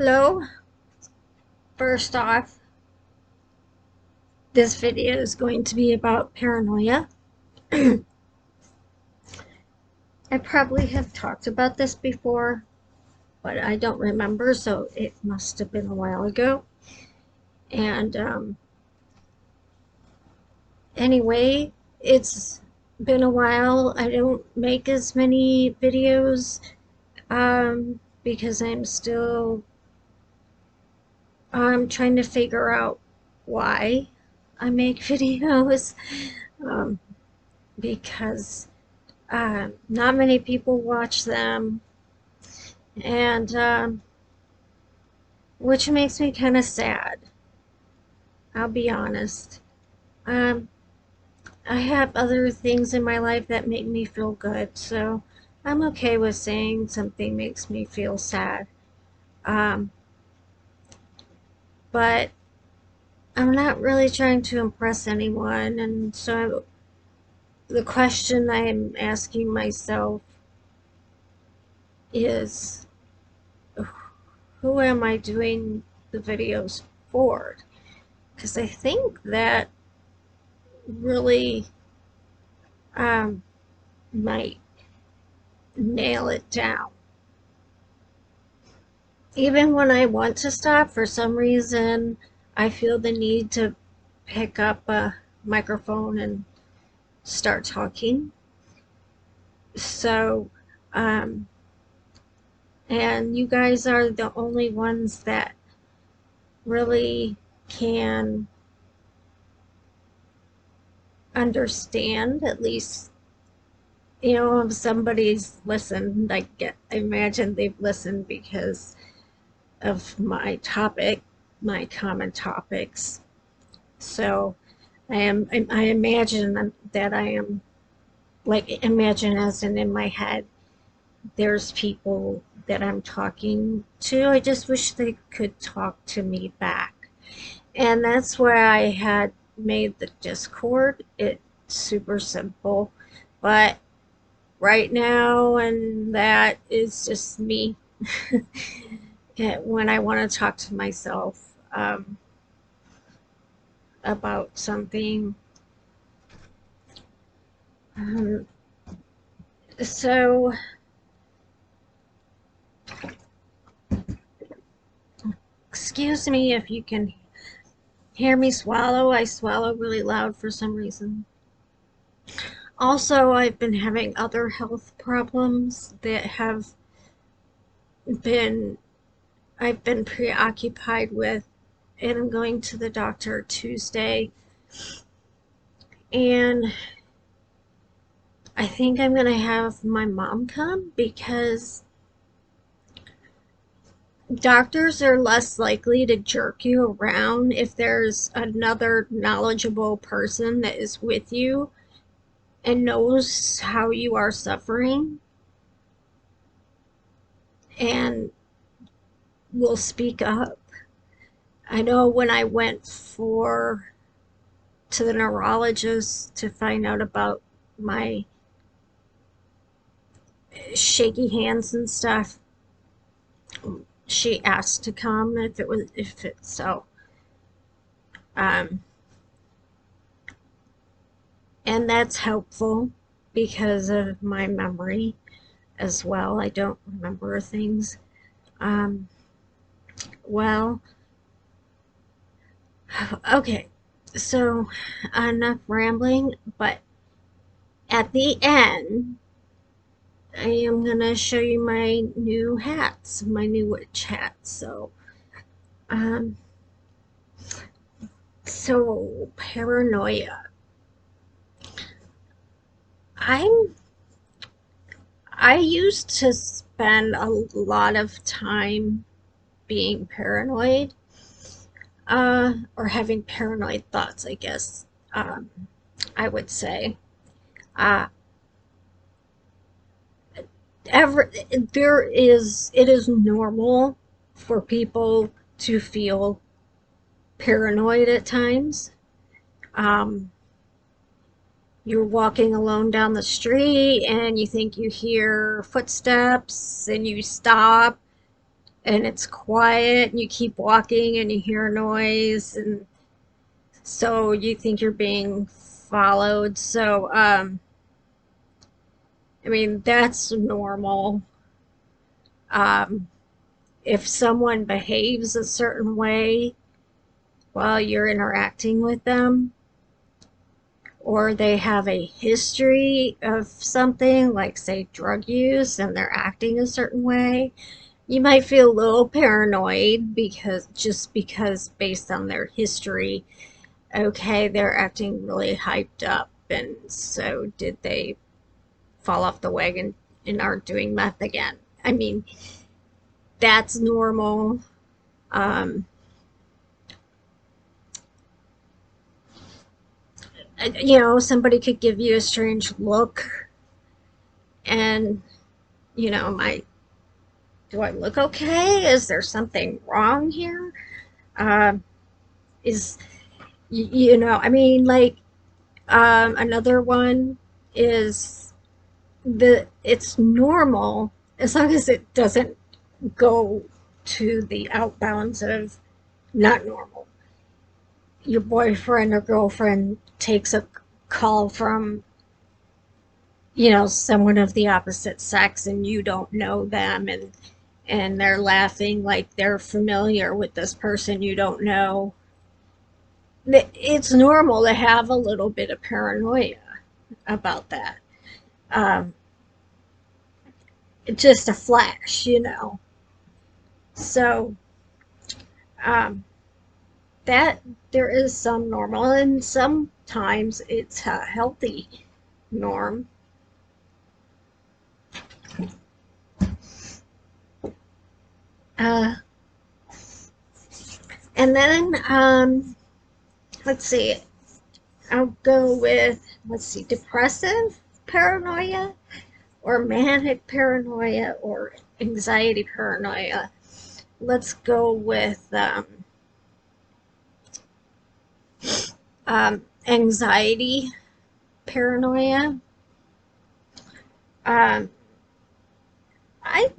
Hello. First off, this video is going to be about paranoia. I probably have talked about this before, but I don't remember, so it must have been a while ago. And anyway, it's been a while. I don't make as many videos because I'm still trying to figure out why I make videos. Um, because not many people watch them, and which makes me kind of sad. I'll be honest. Um, I have other things in my life that make me feel good, so I'm okay with saying something makes me feel sad. Um, but I'm not really trying to impress anyone, and so the question I'm asking myself is, who am I doing the videos for? Because I think that really um, might nail it down. Even when I want to stop, for some reason, I feel the need to pick up a microphone and start talking. So, um, and you guys are the only ones that really can understand, at least, if somebody's listened. I imagine they've listened because of my topic, my common topics. So I imagine that I am, like, imagine as in my head, there's people that I'm talking to. I just wish they could talk to me back. And that's why I had made the Discord. It's super simple, but right now, and that is just me. When I want to talk to myself about something. Um, so, excuse me if you can hear me swallow. I swallow really loud for some reason. Also, I've been having other health problems that been I've been preoccupied with, and I'm going to the doctor Tuesday, and I think I'm gonna have my mom come because doctors are less likely to jerk you around if there's another knowledgeable person that is with you and knows how you are suffering and will speak up. I know when I went to the neurologist to find out about my shaky hands and stuff, she asked to come if it so um and that's helpful because of my memory as well. I don't remember things. um well, okay, so enough rambling, but at the end I am gonna show you my new hats, my new witch hats. Um so paranoia. I'm I used to spend a lot of time being paranoid, or having paranoid thoughts, I guess, I would say. Uh, ever it is normal for people to feel paranoid at times. Um, you're walking alone down the street and you think you hear footsteps and you stop and it's quiet and you keep walking and you hear a noise, and so you think you're being followed. So I mean, that's normal. um, if someone behaves a certain way while you're interacting with them, or they have a history of something like, say, drug use, and they're acting a certain way, you might feel a little paranoid, because based on their history, okay, they're acting really hyped up, and so did they fall off the wagon and are doing meth again? I mean, that's normal. Um, somebody could give you a strange look, and my do I look okay? Is there something wrong here? Um, is I mean, like, another one is, it's normal as long as it doesn't go to the outbounds of not normal. Your boyfriend or girlfriend takes a call from someone of the opposite sex, and you don't know them, and they're laughing like they're familiar with this person you don't know. It's normal to have a little bit of paranoia about that. um, just a flash. So um, that there is some normal, and sometimes it's a healthy norm. uh, and then let's see, I'll go with, let's see, depressive paranoia, or manic paranoia, or anxiety paranoia. Let's go with anxiety paranoia. Um, I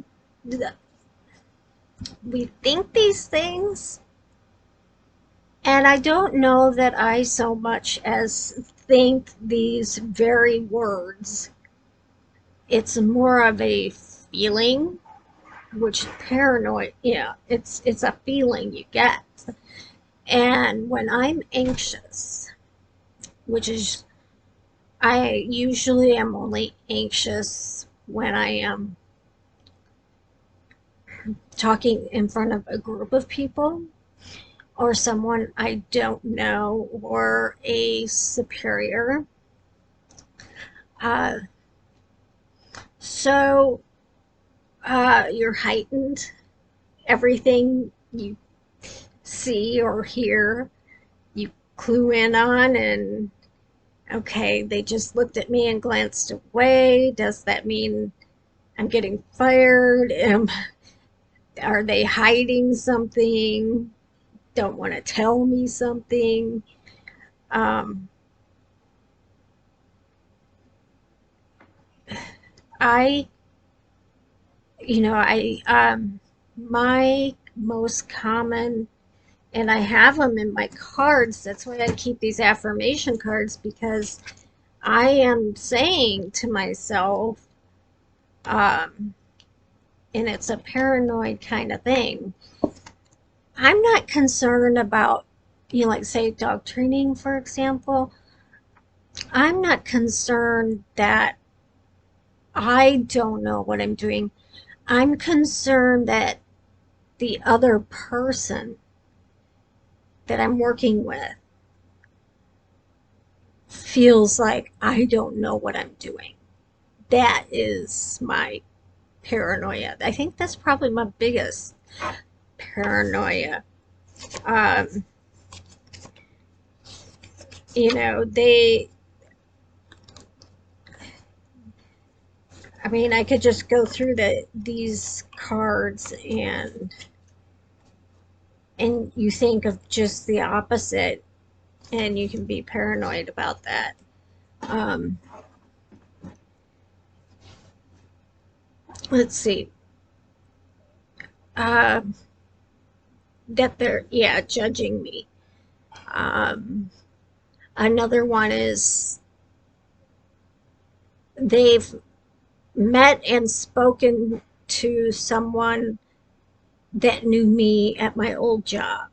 We think these things, and I don't know that I so much as think these very words. It's more of a feeling, which paranoid, it's a feeling you get. And when I'm anxious, which is, I usually am only anxious when I am talking in front of a group of people, or someone I don't know, or a superior. Uh, so you're heightened. Everything you see or hear, you clue in on, and okay, they just looked at me and glanced away. Does that mean I'm getting fired? Are they hiding something? Don't want to tell me something? Um, I, my most common, and I have them in my cards. That's why I keep these affirmation cards, because I am saying to myself, um, and it's a paranoid kind of thing. I'm not concerned about, like, say, dog training, for example. I'm not concerned that I don't know what I'm doing. I'm concerned that the other person that I'm working with feels like I don't know what I'm doing. That is my paranoia. I think that's probably my biggest paranoia. Um, they, I mean, I could just go through these cards, and you think of just the opposite, and you can be paranoid about that. Um, let's see. uh, that they're, yeah, judging me. Um, Another one is they've met and spoken to someone that knew me at my old job,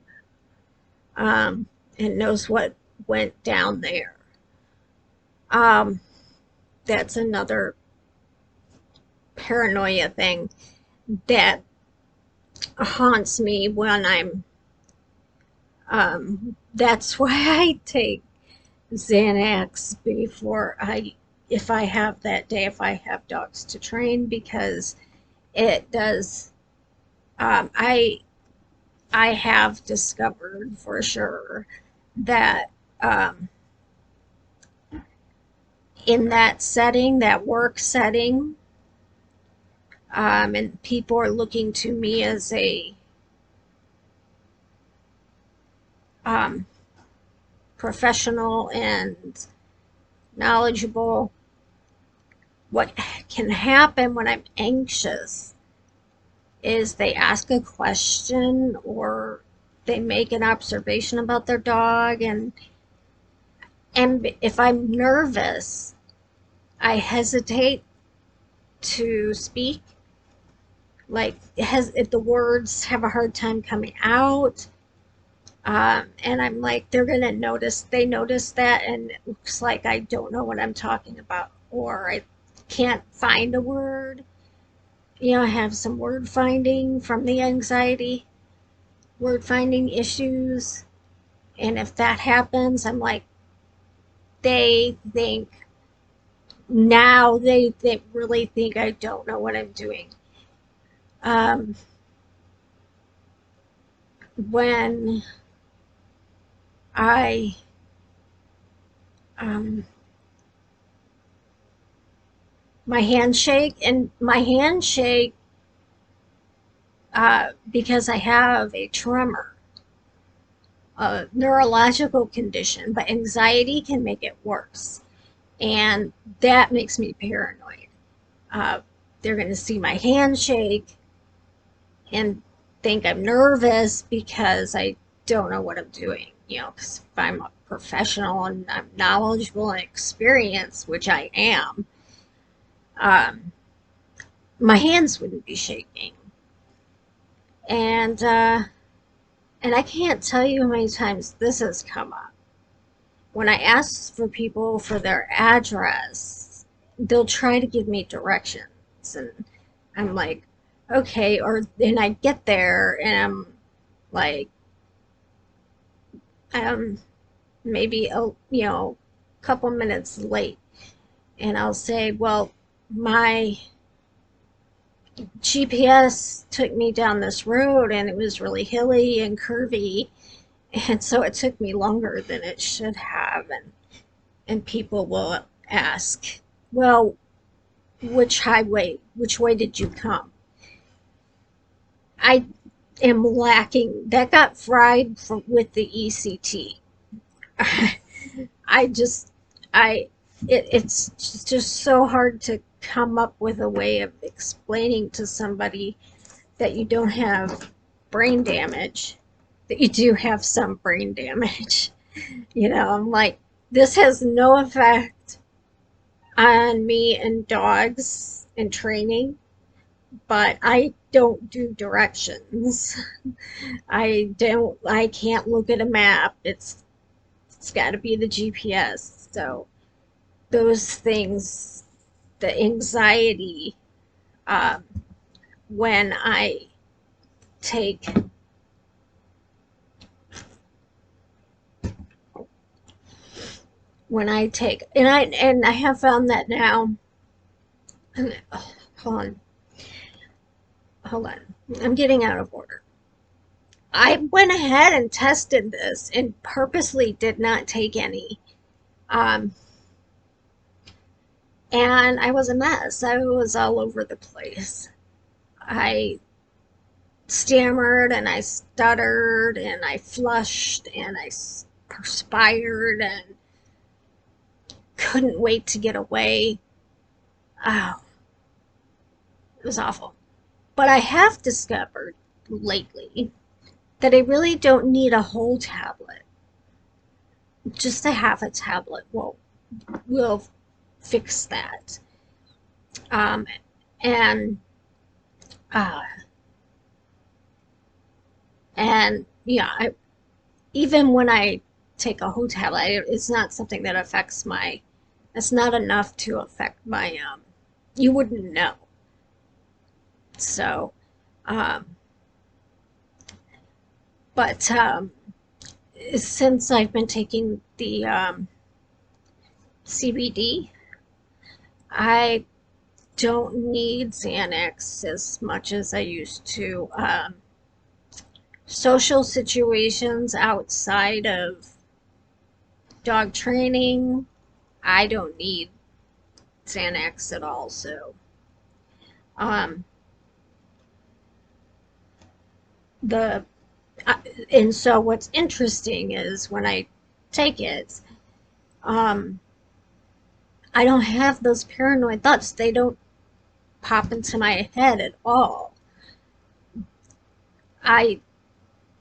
um, and knows what went down there. Um, that's another paranoia thing that haunts me when I'm. That's why I take Xanax before if I have that day, if I have dogs to train, because it does. Um, I I have discovered for sure that um, in that setting, that work setting, and people are looking to me as a um, professional and knowledgeable. What can happen when I'm anxious is they ask a question or they make an observation about their dog, and if I'm nervous, I hesitate to speak. Like, if the words have a hard time coming out, and I'm like, they're gonna notice. They notice that, and it looks like I don't know what I'm talking about, or I can't find a word. I have some word finding from the anxiety, word finding issues, and if that happens, I'm like, they think now they really think I don't know what I'm doing. Um, when I um, my handshake and my handshake, because I have a tremor, a neurological condition, but anxiety can make it worse, and that makes me paranoid. Uh, they're going to see my handshake and think I'm nervous because I don't know what I'm doing. Because if I'm a professional and I'm knowledgeable and experienced, which I am, um, my hands wouldn't be shaking. And I can't tell you how many times this has come up. When I ask for people for their address, they'll try to give me directions, and I'm like, okay, or then I get there and I'm like, um, maybe couple minutes late, and I'll say, well, my GPS took me down this road and it was really hilly and curvy, and so it took me longer than it should have. And people will ask, well, which way did you come? I am lacking. That got fried with the ECT. I just, I, it's just so hard to come up with a way of explaining to somebody that you don't have brain damage, that you do have some brain damage. I'm like, this has no effect on me and dogs and training, but I don't do directions. I can't look at a map. It's got to be the GPS. So those things, the anxiety, um, when I take and I have found that now. Oh, hold on, I'm getting out of order. I went ahead and tested this and purposely did not take any. Um, and I was a mess. I was all over the place. I stammered and I stuttered and I flushed and I perspired and couldn't wait to get away. Oh, it was awful. But I have discovered lately that I really don't need a whole tablet. Just a half a tablet will fix that. Um, and uh, and yeah, even when I take a whole tablet, it's not something that affects my. It's not enough to affect my. You wouldn't know. So, um, but since I've been taking the CBD, I don't need Xanax as much as I used to. Social situations outside of dog training, I don't need Xanax at all. So, um, the and so what's interesting is when I take it, um, I don't have those paranoid thoughts. They don't pop into my head at all. I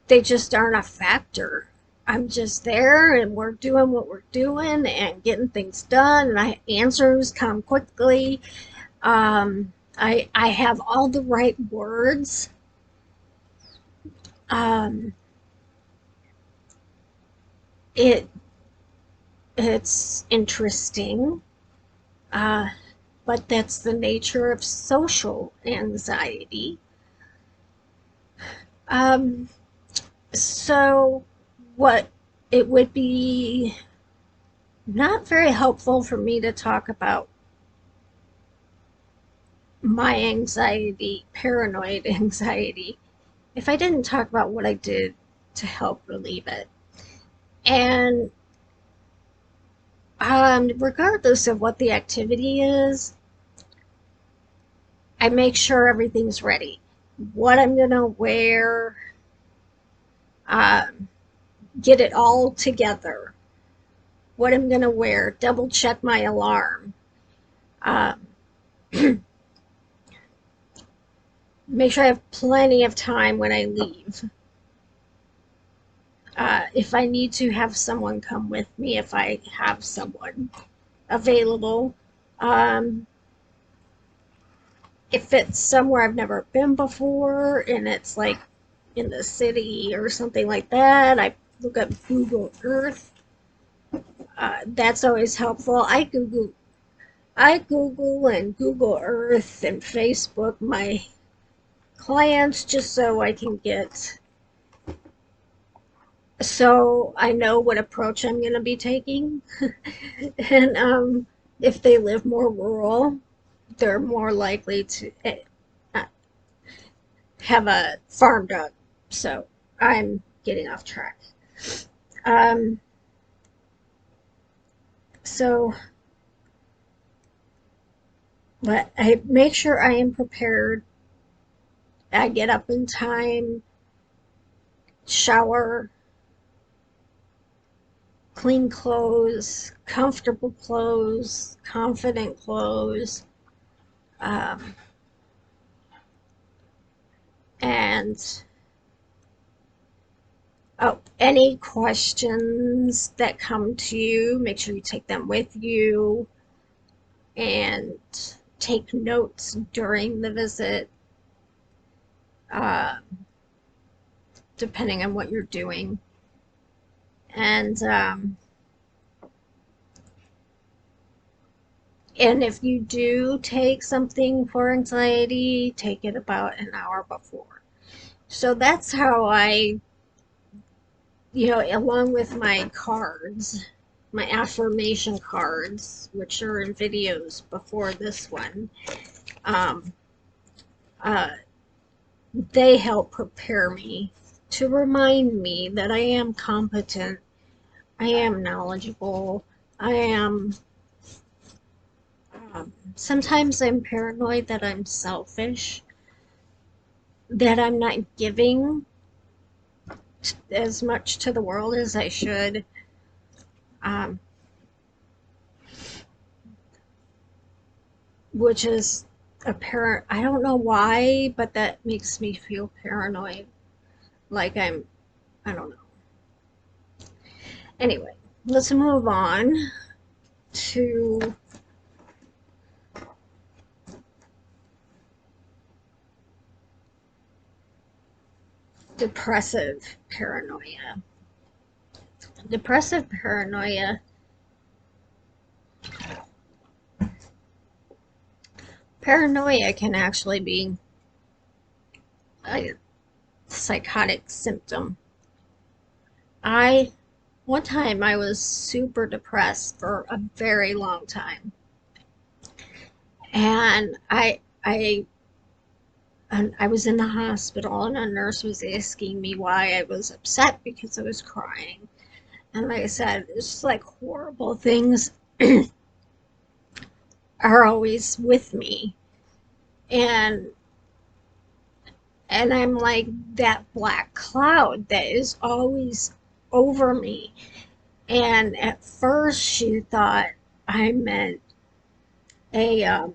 they just aren't a factor. I'm just there and we're doing what we're doing and getting things done and answers come quickly. I have all the right words. Um, it it's interesting, uh, but that's the nature of social anxiety. Um, so what it would be not very helpful for me to talk about my anxiety, paranoid anxiety, if I didn't talk about what I did to help relieve it. And regardless of what the activity is, I make sure everything's ready. What I'm going to wear, um, get it all together. What I'm going to wear, double check my alarm. Um, make sure I have plenty of time when I leave. If I need to have someone come with me, if I have someone available. Um, if it's somewhere I've never been before and it's like in the city or something like that, I look up Google Earth. That's always helpful. I Google and Google Earth and Facebook my clients just so I can get so I know what approach I'm going to be taking. And if they live more rural, they're more likely to have a farm dog. So I'm getting off track. Um, so, but I make sure I am prepared. I get up in time, shower, clean clothes, comfortable clothes, confident clothes, um, and oh, any questions that come to you, make sure you take them with you and take notes during the visit, uh, depending on what you're doing. And if you do take something for anxiety, take it about an hour before. So that's how along with my cards, my affirmation cards, which are in videos before this one, um, uh, they help prepare me to remind me that I am competent, I am knowledgeable, I am. Sometimes I'm paranoid that I'm selfish, that I'm not giving as much to the world as I should. Um, which is I don't know why, but that makes me feel paranoid. Like I don't know. Anyway, let's move on to depressive paranoia. Depressive paranoia can actually be a psychotic symptom. I One time I was super depressed for a very long time, and I was in the hospital, and a nurse was asking me why I was upset because I was crying. And like I said, it's just like horrible things are always with me. And I'm like that black cloud that is always over me. And at first she thought I meant a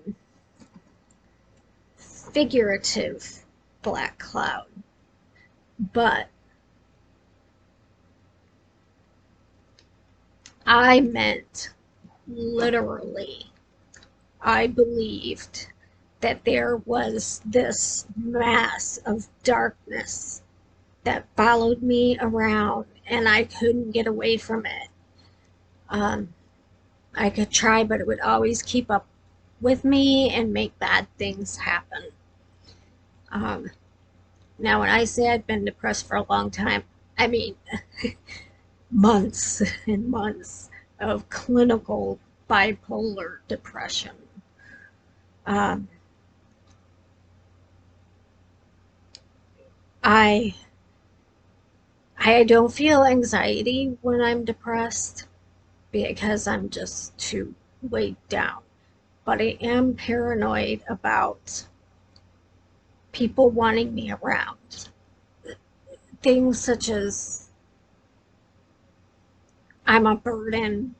figurative black cloud, but I meant literally. I believed that there was this mass of darkness that followed me around and I couldn't get away from it. Um, I could try, but it would always keep up with me and make bad things happen. Um, Now, when I say I've been depressed for a long time, I mean months and months of clinical bipolar depression. Um, I I don't feel anxiety when I'm depressed because I'm just too weighed down. But I am paranoid about people wanting me around. Things such as I'm a burden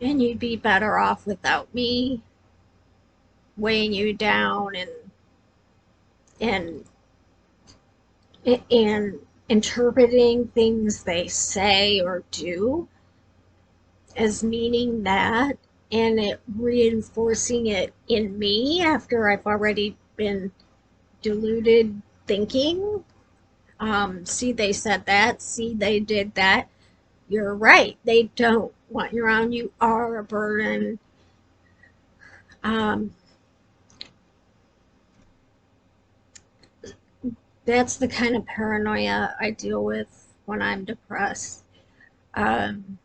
and you'd be better off without me, weighing you down and and interpreting things they say or do as meaning that, and it reinforcing it in me after I've already been deluded thinking. See, they said that. See, they did that. You're right. They don't want you around. You are a burden. Um, that's the kind of paranoia I deal with when I'm depressed. Um,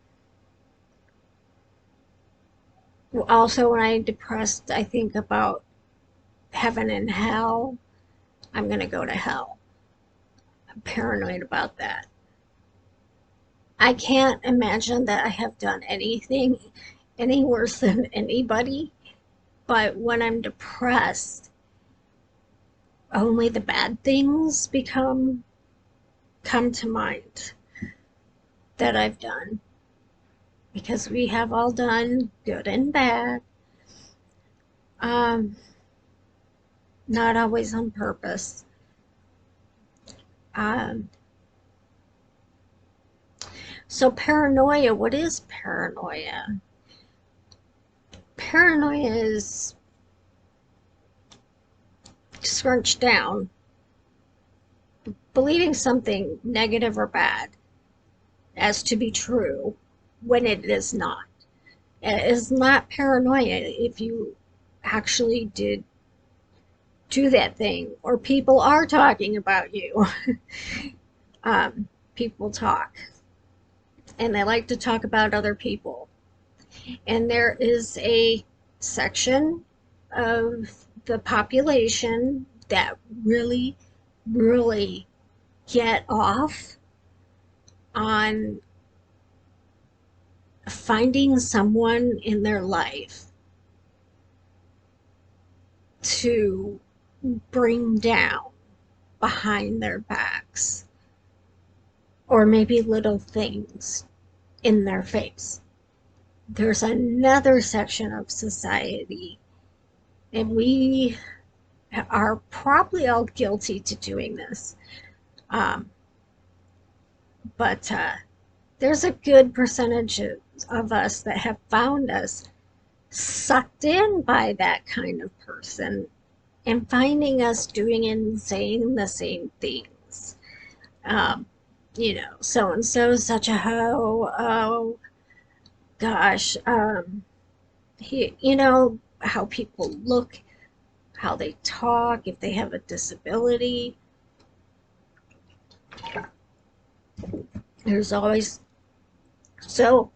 Also, when I'm depressed, I think about heaven and hell. I'm going to go to hell. I'm paranoid about that. I can't imagine that I have done anything any worse than anybody, but when I'm depressed, only the bad things come to mind that I've done, because we have all done good and bad, um, not always on purpose. Um, so paranoia, what is paranoia? Paranoia is scrunched down, believing something negative or bad as to be true when it is not. It is not paranoia if you actually did do that thing, or people are talking about you. People talk, and they like to talk about other people. And there is a section of the population that really, really get off on finding someone in their life to bring down behind their backs, or maybe little things in their face. There's another section of society And we are probably all guilty to doing this. Um, but there's a good percentage of us that have found us sucked in by that kind of person and finding us doing and saying the same things. Um, so and so is such a hoe. Oh gosh, how people look, how they talk, if they have a disability. There's always so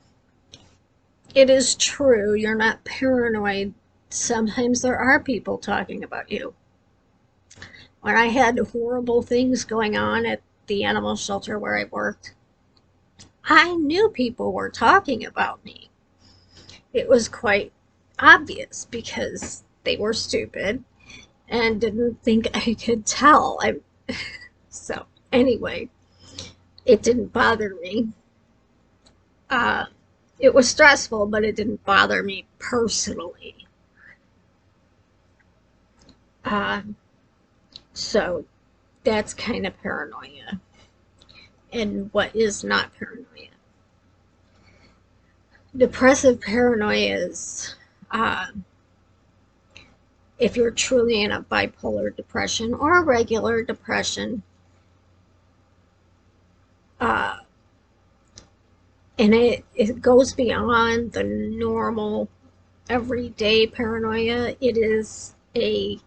it is true. You're not paranoid. Sometimes there are people talking about you. When I had horrible things going on at the animal shelter where I worked, I knew people were talking about me. It was quite obvious because they were stupid and didn't think I could tell. So anyway, it didn't bother me. Uh, it was stressful, but it didn't bother me personally. Uh, so that's kind of paranoia. And what is not paranoia? Depressive paranoia is if you're truly in a bipolar depression or a regular depression, uh, and it goes beyond the normal everyday paranoia. It is a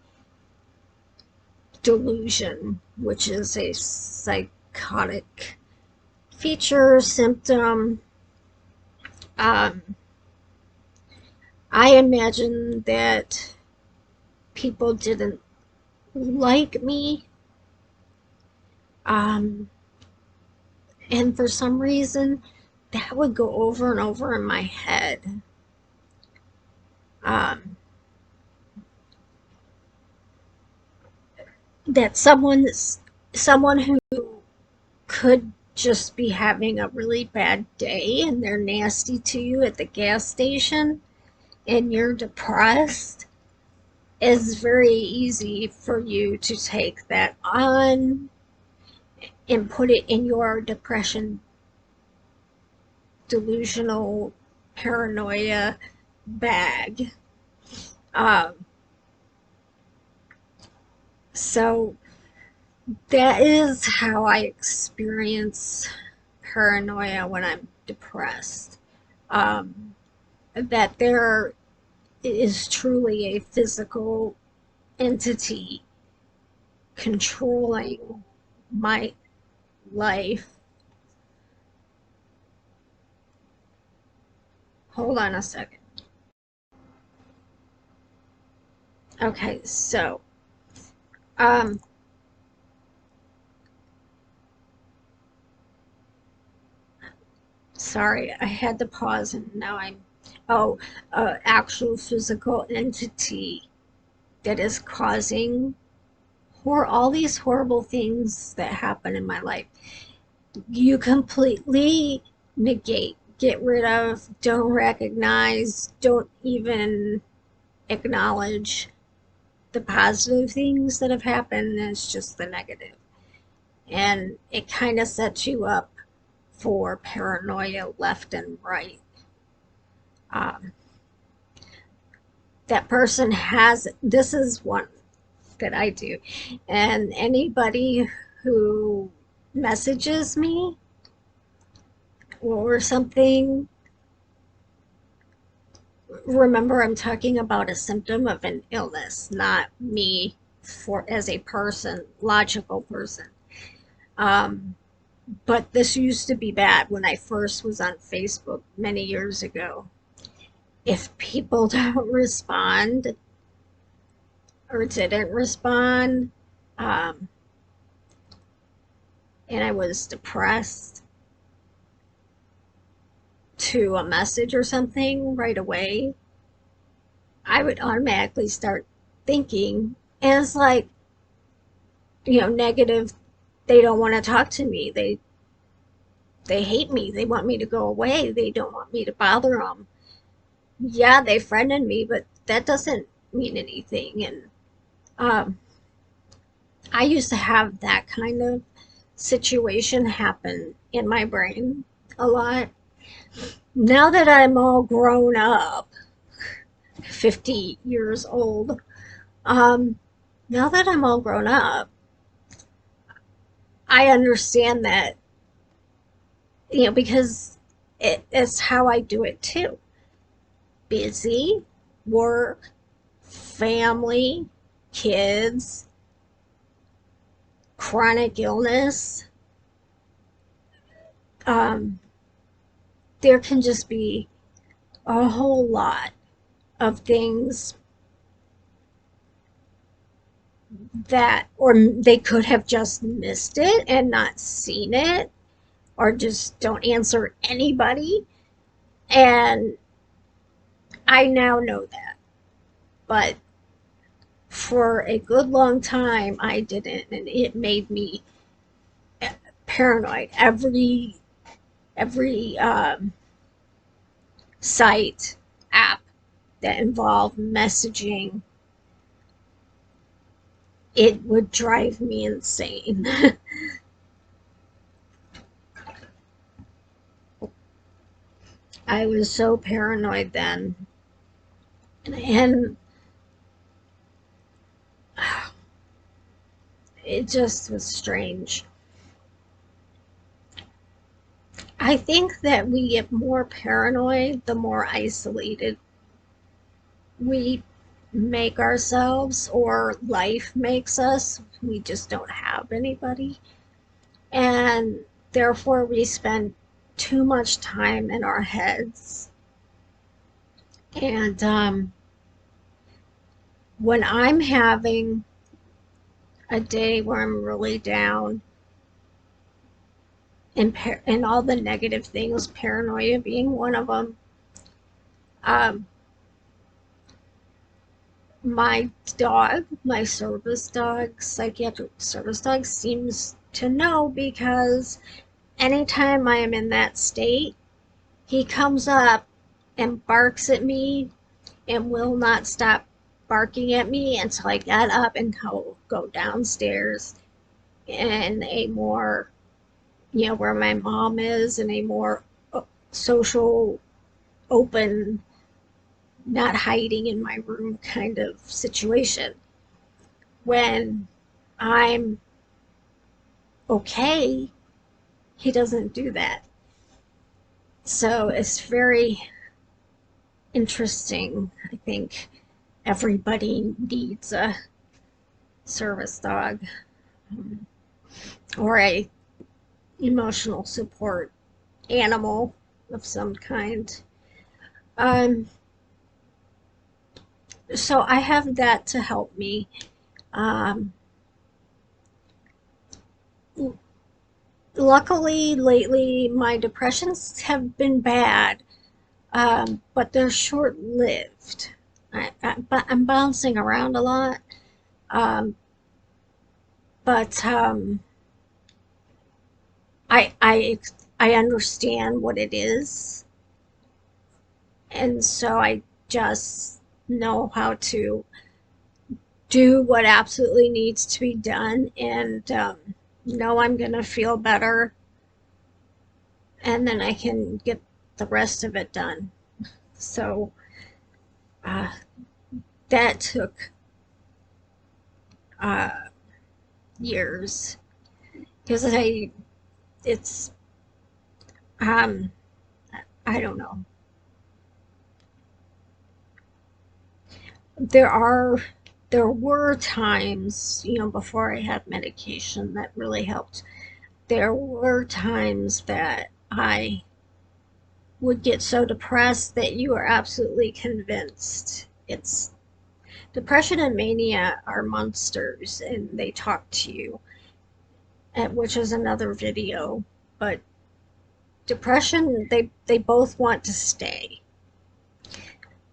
delusion, which is a psychotic feature, symptom. Um, I imagine that people didn't like me. And for some reason, that would go over and over in my head. Um, that someone who could just be having a really bad day and they're nasty to you at the gas station and you're depressed, is very easy for you to take that on and put it in your depression, delusional, paranoia bag. Um, so that is how I experience paranoia when I'm depressed. That there is truly a physical entity controlling my life. Hold on a second. Okay, so um sorry, I had to pause and now actual physical entity that is causing all these horrible things that happen in my life. You completely negate, get rid of, don't recognize, don't even acknowledge the positive things that have happened. It's just the negative. And it kind of sets you up for paranoia left and right. Um, that person has, this is one that I do. And anybody who messages me or something, remember I'm talking about a symptom of an illness, not me as a person, logical person. But this used to be bad when I first was on Facebook many years ago. If people don't respond or didn't respond, and I was depressed to a message or something right away, I would automatically start thinking, and it's like, negative. They don't want to talk to me. They hate me. They want me to go away. They don't want me to bother them. Yeah, they friended me, but that doesn't mean anything. And um, I used to have that kind of situation happen in my brain a lot. Now that I'm all grown up, 50 years old, um, now that I'm all grown up, I understand that, because it's how I do it too. Busy, work, family, kids, chronic illness. Um, there can just be a whole lot of things that, or they could have just missed it and not seen it, or just don't answer anybody. And I now know that. But for a good long time, I didn't. And it made me paranoid. Every site, app that involved messaging, it would drive me insane. I was so paranoid then. And it just was strange. I think that we get more paranoid the more isolated we make ourselves, or life makes us. We just don't have anybody. And therefore, we spend too much time in our heads. And when I'm having a day where I'm really down, and all the negative things, paranoia being one of them, um, my dog, my service dog, psychiatric service dog, seems to know, because anytime I am in that state, he comes up and barks at me and will not stop barking at me until I get up and go downstairs in a more, where my mom is, in a more social, open, not hiding in my room kind of situation. When I'm okay, he doesn't do that. So it's very interesting. I think everybody needs a service dog, um, or a emotional support animal of some kind. Um, so I have that to help me. Um, Luckily, lately, my depressions have been bad, but they're short lived. But I'm bouncing around a lot. Um, but I, I, I understand what it is. And so I just know how to do what absolutely needs to be done, and know I'm going to feel better, and then I can get the rest of it done. So uh, that took uh, years, because it's, um, I don't know. There are, there were times, before I had medication that really helped. There were times that I would get so depressed that you are absolutely convinced it's depression and mania are monsters, and they talk to you, which is another video. But depression, they both want to stay,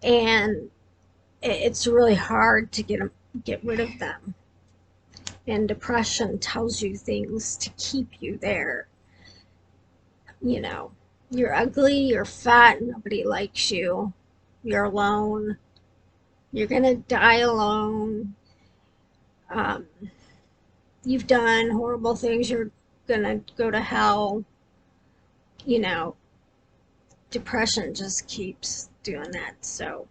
and it's really hard to get rid of them. And depression tells you things to keep you there. You know, you're ugly, you're fat, nobody likes you, you're alone, You're going to die alone. Um, you've done horrible things. You're going to go to hell. You know, depression just keeps doing that. So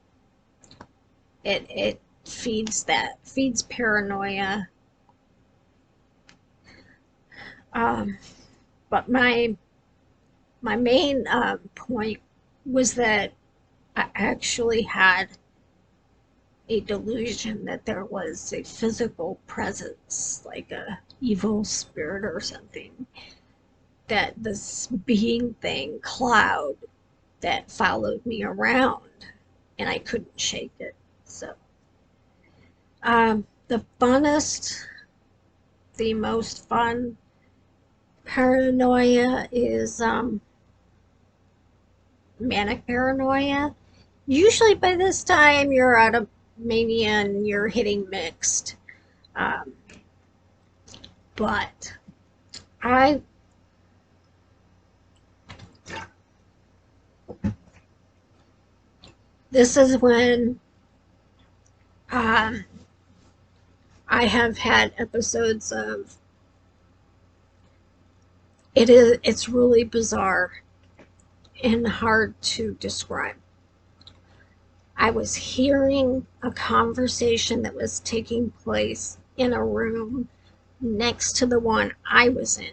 it feeds paranoia. Um, but my main point was that I actually had a delusion that there was a physical presence, like a evil spirit or something, that this being thing, cloud, that followed me around, and I couldn't shake it. So, the funnest, the most fun paranoia is manic paranoia. Usually by this time you're out of mania and you're hitting mixed. Um, but I this is when um, I have had episodes of it's really bizarre and hard to describe. I was hearing a conversation that was taking place in a room next to the one I was in.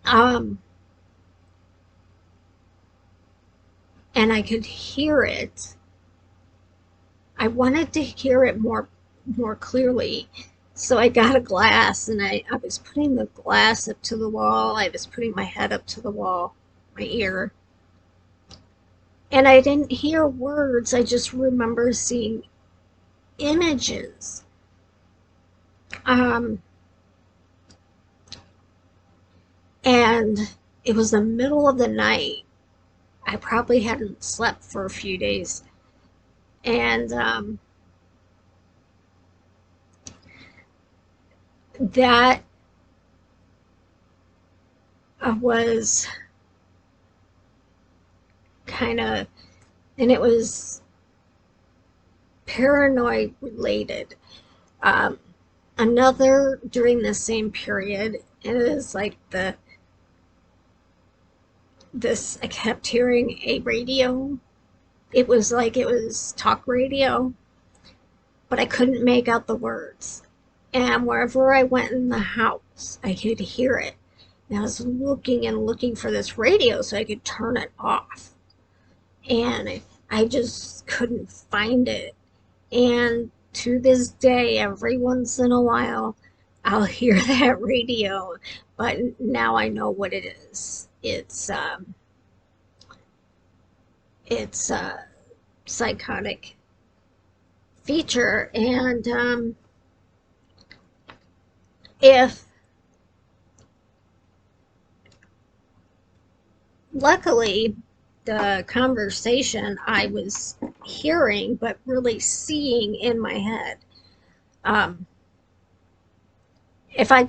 Um, and I could hear it. I wanted to hear it more clearly. So I got a glass and I was putting the glass up to the wall. I was putting my head up to the wall, my ear. And I didn't hear words. I just remember seeing images. Um, and it was the middle of the night. I probably hadn't slept for a few days. And that was kind of, and it was paranoid related. Um, Another during the same period, it is like this, I kept hearing a radio. It was like it was talk radio, but I couldn't make out the words. And wherever I went in the house, I could hear it. And I was looking and looking for this radio so I could turn it off. And I just couldn't find it. And to this day, every once in a while, I'll hear that radio, but now I know what it is. It's a psychotic feature, and if luckily the conversation I was hearing but really seeing in my head, um, if I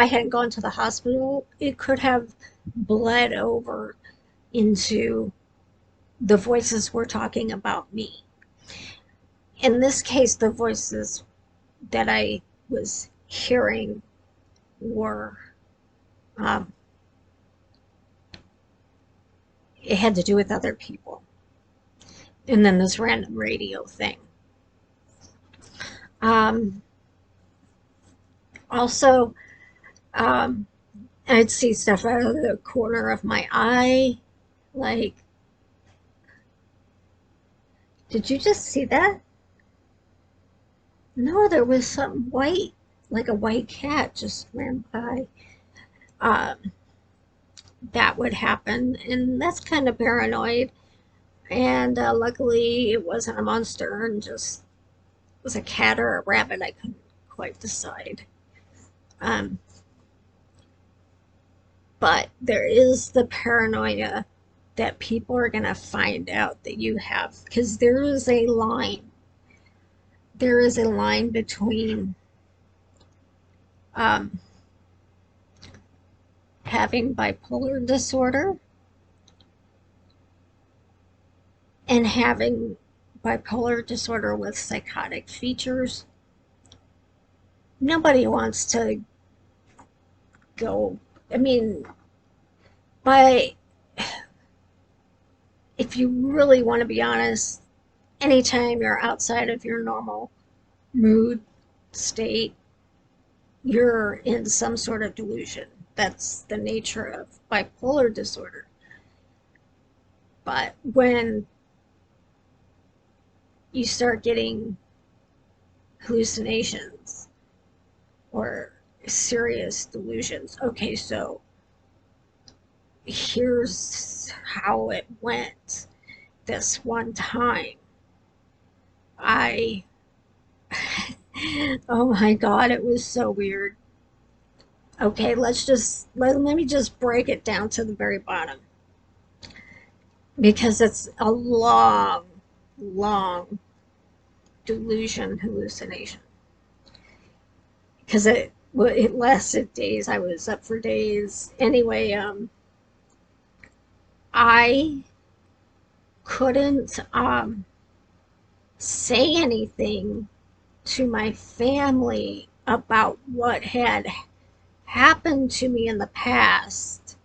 hadn't gone to the hospital, it could have bled over into the voices were talking about me. In this case, the voices that I was hearing were, um, it had to do with other people. And then this random radio thing. Um, Also, um, I'd see stuff out of the corner of my eye. Like, did you just see that? No, there was something white, like a white cat just ran by. Um, that would happen, and that's kind of paranoid. And luckily, it wasn't a monster, and just was a cat or a rabbit. I couldn't quite decide. Um, but there is the paranoia that people are going to find out that you have, because there is a line. There is a line between um, having bipolar disorder and having bipolar disorder with psychotic features. Nobody wants to go, I mean, by, if you really want to be honest, anytime you're outside of your normal mood state, you're in some sort of delusion. That's the nature of bipolar disorder. But when you start getting hallucinations or serious delusions, okay, so here's how it went. This one time, I, oh my God, it was so weird. Okay, let me just break it down to the very bottom because it's a long delusion hallucination. Because it lasted days. I was up for days. Anyway, I couldn't say anything to my family about what had happened to me in the past,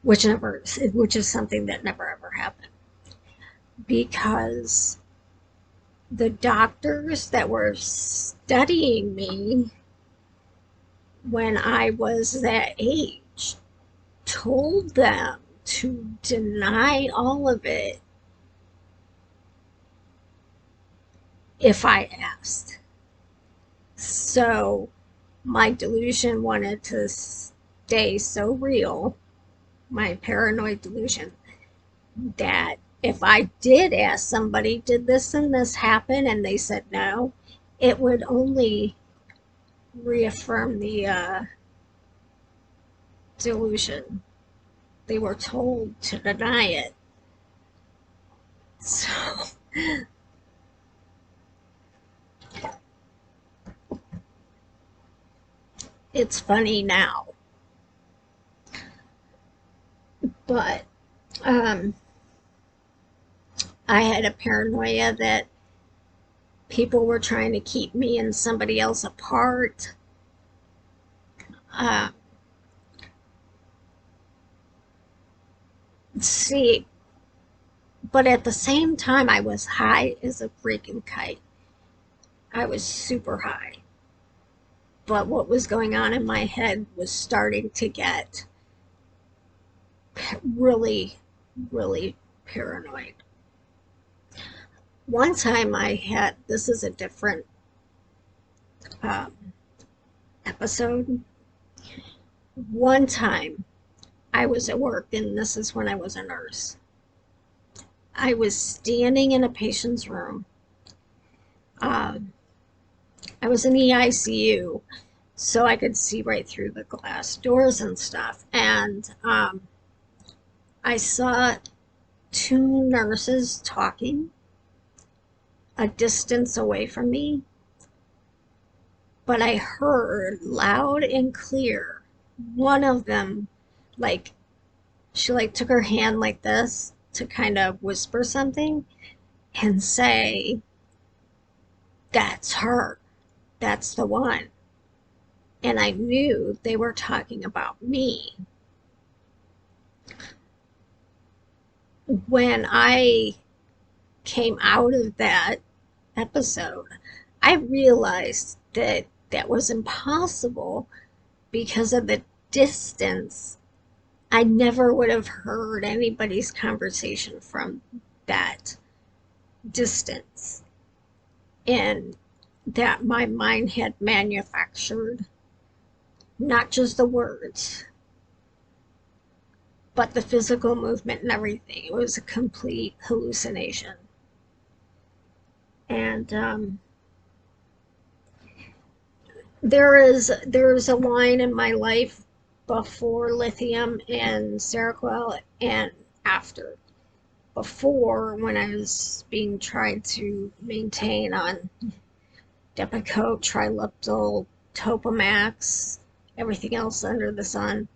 which is something that never ever happened, because the doctors that were studying me when I was that age told them to deny all of it if I asked. So my delusion wanted to stay so real, my paranoid delusion, that if I did ask somebody, did this and this happen, and they said no, it would only reaffirm the delusion. They were told to deny it. So it's funny now. But I had a paranoia that people were trying to keep me and somebody else apart. See, but at the same time, I was high as a freaking kite. I was super high. But what was going on in my head was starting to get really, really paranoid. One time this is a different um, episode. One time I was at work, and this is when I was a nurse. I was standing in a patient's room. I was in the ICU, so I could see right through the glass doors and stuff. And I saw two nurses talking a distance away from me, but I heard loud and clear one of them, like, she took her hand like this to kind of whisper something and say, "That's her. That's the one." And I knew they were talking about me. When I came out of that episode, I realized that that was impossible because of the distance. I never would have heard anybody's conversation from that distance. And that my mind had manufactured not just the words, but the physical movement and everything. It was a complete hallucination. And there's a line in my life before lithium and Seroquel and after. Before, when I was being tried to maintain on Depakote, Triliptal, Topamax, everything else under the sun,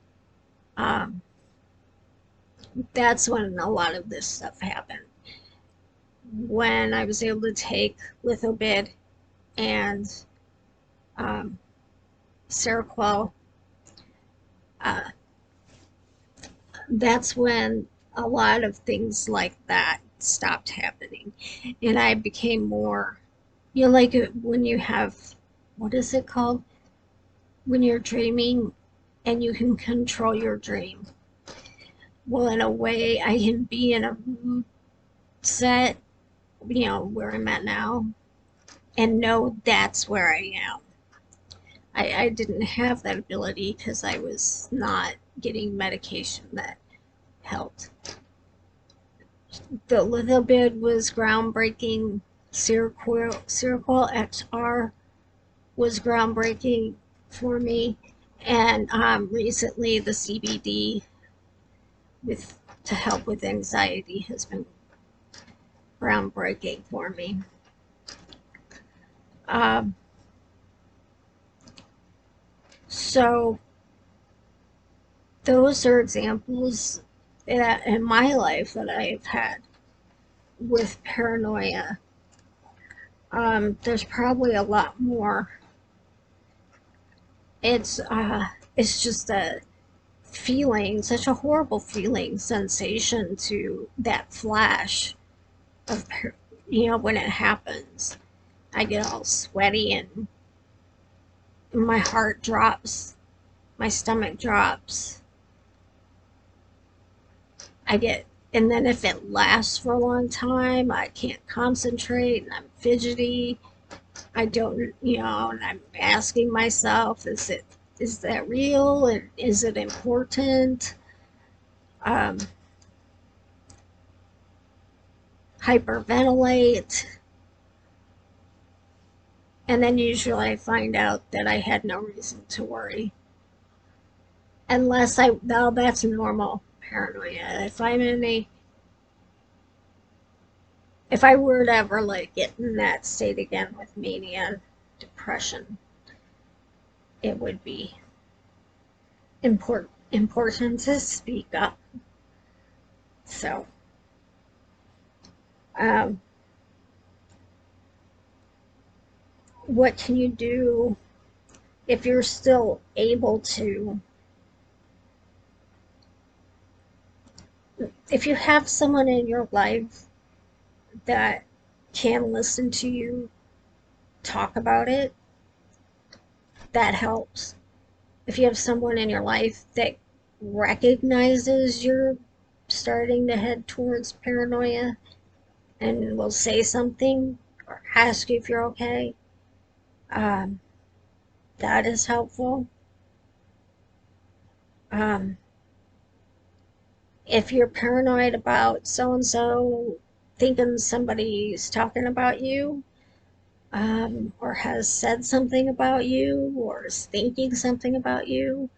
that's when a lot of this stuff happened. when I was able to take lithobid and Seroquel, uh, that's when a lot of things like that stopped happening. And I became more, like when you have, what is it called? When you're dreaming and you can control your dream. Well, in a way, I can be in a mood set, where I'm at now, and know that's where I am. I didn't have that ability because I was not getting medication that helped. The Lithobid was groundbreaking. Seroquel XR was groundbreaking for me. And recently, the CBD to help with anxiety has been groundbreaking for me. So those are examples that in my life that I've had with paranoia. There's probably a lot more. It's just a feeling, such a horrible feeling, sensation to that flash of, when it happens. I get all sweaty and my heart drops, my stomach drops. And then if it lasts for a long time, I can't concentrate and I'm fidgety. I don't, and I'm asking myself, is that real? And is it important? Hyperventilate. And then usually I find out that I had no reason to worry. Now that's normal paranoia. If I were to ever get in that state again with mania and depression, it would be important to speak up. So, what can you do if you're still able to? If you have someone in your life that can listen to you talk about it, that helps. If you have someone in your life that recognizes you're starting to head towards paranoia and will say something or ask you if you're okay, that is helpful. If you're paranoid about so and so thinking somebody's talking about you, or has said something about you, or is thinking something about you,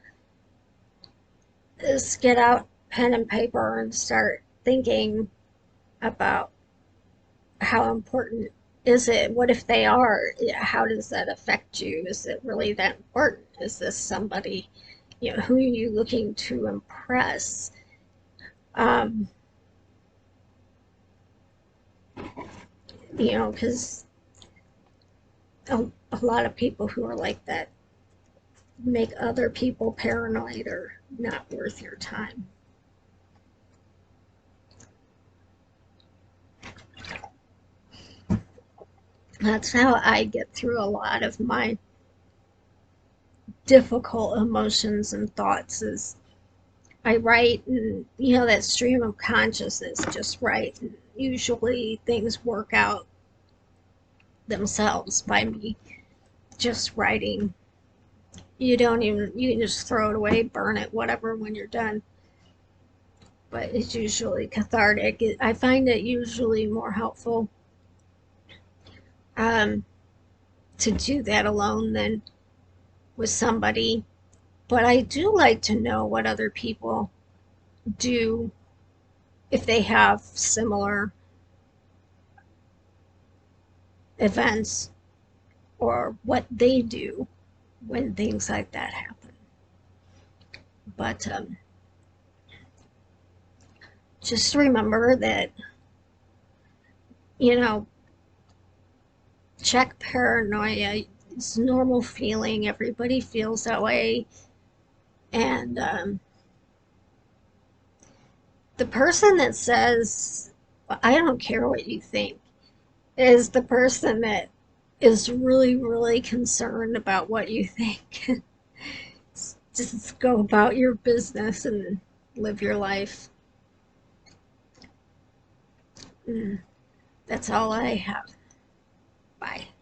just get out pen and paper and start thinking about how important is it? What if they are? How does that affect you? Is it really that important? Is this somebody, who are you looking to impress? Because a lot of people who are like that make other people paranoid or not worth your time. That's how I get through a lot of my difficult emotions and thoughts is I write, and that stream of consciousness, just write, and usually things work out themselves by me just writing. You can just throw it away, burn it, whatever, when you're done. But it's usually cathartic. I find it usually more helpful to do that alone than with somebody. But I do like to know what other people do if they have similar events or what they do when things like that happen. But just remember that, you know, check paranoia. It's a normal feeling. Everybody feels that way. And the person that says, "Well, I don't care what you think," is the person that is really, really concerned about what you think. Just go about your business and live your life. Mm, that's all I have. Bye.